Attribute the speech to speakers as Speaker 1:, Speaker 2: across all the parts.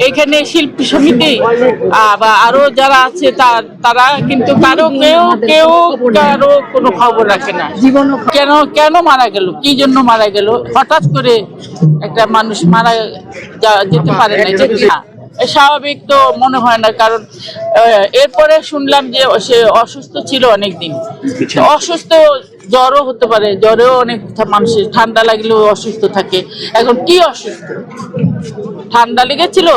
Speaker 1: এখানে শিল্পী সমিতি বা আরো যারা আছে তারা কিন্তু কারো কেউ কারো কোনো খবর রাখে না। কেন কেন মারা গেল, কি জন্য মারা গেল, হঠাৎ করে একটা মানুষ মারা যেতে পারে না, স্বাভাবিক তো মনে হয় না। কারণ এরপরে শুনলাম যে সে অসুস্থ ছিল অনেকদিন। অসুস্থ জ্বরও হতে পারে, জ্বরেও অনেক মানুষের ঠান্ডা লাগলেও অসুস্থ থাকে। এখন কি অসুস্থ, ঠান্ডা লেগেছিল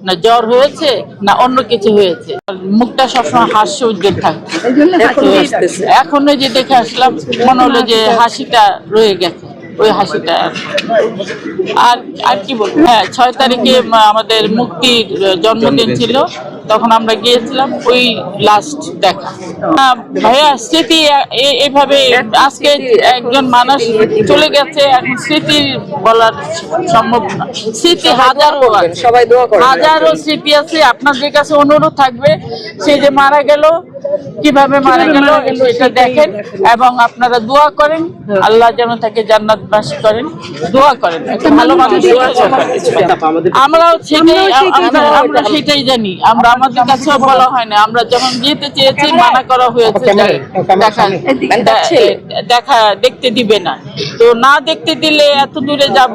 Speaker 1: না জ্বর হয়েছে না অন্য কিছু হয়েছে? মুখটা সবসময় হাস্য উজ্জ্বল থাকে। এখন যে দেখে আসলাম মনে হলো যে হাসিটা রয়ে গেছে, ওই হাসিটা। আর কি বলবো, হ্যাঁ 6 তারিখে আমাদের মুক্তির জন্মদিন ছিল, তখন আমরা গিয়েছিলাম, ওই লাস্ট দেখা। ভাইয়া স্মৃতি এইভাবে আজকে একজন মানুষ চলে গেছে, এখন স্মৃতি বলার সম্ভব না। স্মৃতি হাজারো স্মৃতি আছে। আপনাদের কাছে অনুরোধ থাকবে, সে যে মারা গেল, কিভাবে মারা গেল এটা দেখেন এবং আপনারা দোয়া করেন, আল্লাহ যেন তাকে জান্নাতবাসী করেন, দোয়া করেন। একটা ভালো মানুষ, আমরাও আমরা সেটাই জানি। আমরা আমাদের কাছেও বলা হয় না, আমরা যখন যেতে চেয়েছি মানা করা হয়েছে, দেখতে দিবে না। তো না দেখতে দিলে এত দূরে যাব,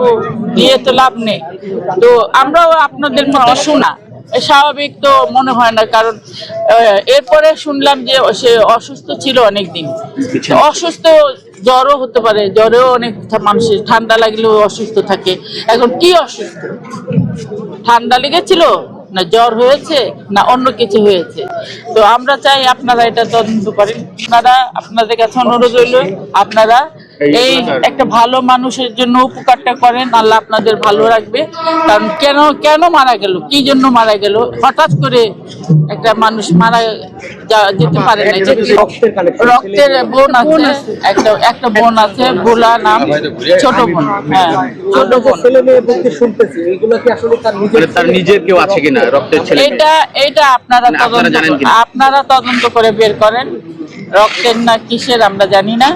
Speaker 1: গিয়ে তো লাভ নেই। তো আমরাও আপনাদের মতো শোনা স্বাভাবিক তো মনে হয় না। কারণ এরপরে শুনলাম যে সে অসুস্থ ছিল অনেকদিন। অসুস্থ জ্বরও হতে পারে, জ্বরেও অনেক মানুষের ঠান্ডা লাগলেও অসুস্থ থাকে। এখন কি অসুস্থ, ঠান্ডা লেগেছিল না জ্বর হয়েছে না অন্য কিছু হয়েছে? তো আমরা চাই আপনারা এটা তদন্ত করেন। আপনাদের কাছে অনুরোধ রইল, আপনারা এই একটা ভালো মানুষের জন্য উপকারটা করেন, আল্লাহ আপনাদের ভালো রাখবে। কারণ কেন মারা গেল, কি জন্য মারা গেল, হঠাৎ করে একটা মানুষ মারা যেতে পারে না। রক্তের বোন আছে, একটা বোন আছে, ভোলা নাম, ছোট বোন। হ্যাঁ ছোট বোন।
Speaker 2: তার নিজের কেউ আছে কিনা রক্তের ছেলে?
Speaker 1: এটা আপনারা তদন্ত করে বের করেন, রক্তের না কিসের আমরা জানি না।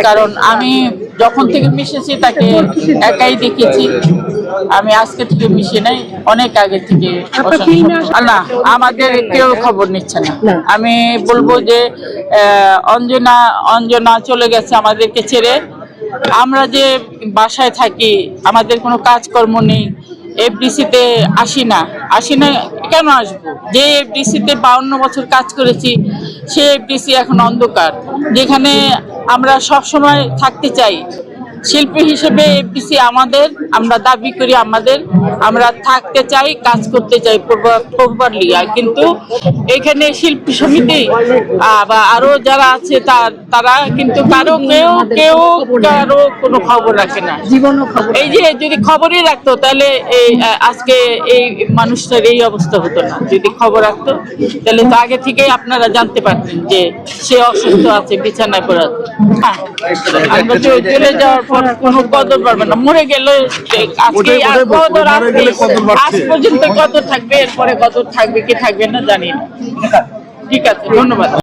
Speaker 1: কারণ আমি যখন থেকে মিশেছি তাকে একাই দেখেছি, আমি আজকে থেকে মিশে নাই, অনেক আগে থেকে। না, আমাদের কেউ খবর নিচ্ছে না। আমি বলবো যে অঞ্জনা চলে গেছে আমাদেরকে ছেড়ে। আমরা যে বাসায় থাকি, আমাদের কোনো কাজকর্ম নেই, এফডিসিতে আসি না। কেন আসবো? যে এফডিসিতে 52 বছর কাজ করেছি, সে এফডিসি এখন অন্ধকার, যেখানে আমরা সব সময় থাকতে চাই। শিল্পী হিসেবে এফডিসি আমাদের, আমরা দাবি করি আমরা থাকতে চাই, কাজ করতে চাই প্রপারলি। কিন্তু এখানে শিল্পী সমিতি বা আরো যারা আছে তারা কিন্তু কারো কেউ কারো কোনো খবর রাখে না। এই যে যদি খবরই রাখতো তাহলে আজকে এই মানুষটার এই অবস্থা হতো না। যদি খবর রাখতো তাহলে তো আগে থেকেই আপনারা জানতে পারতেন যে সে অসুস্থ আছে, বিছানায় পড়ে আছে। আমরা চলে যাওয়ার পর কোনো কদর পারবে না, মরে গেলে আজকে আজ পর্যন্ত কদর থাকবে, এরপরে কদর থাকবে কি থাকবে না জানি না। ঠিক আছে, ধন্যবাদ।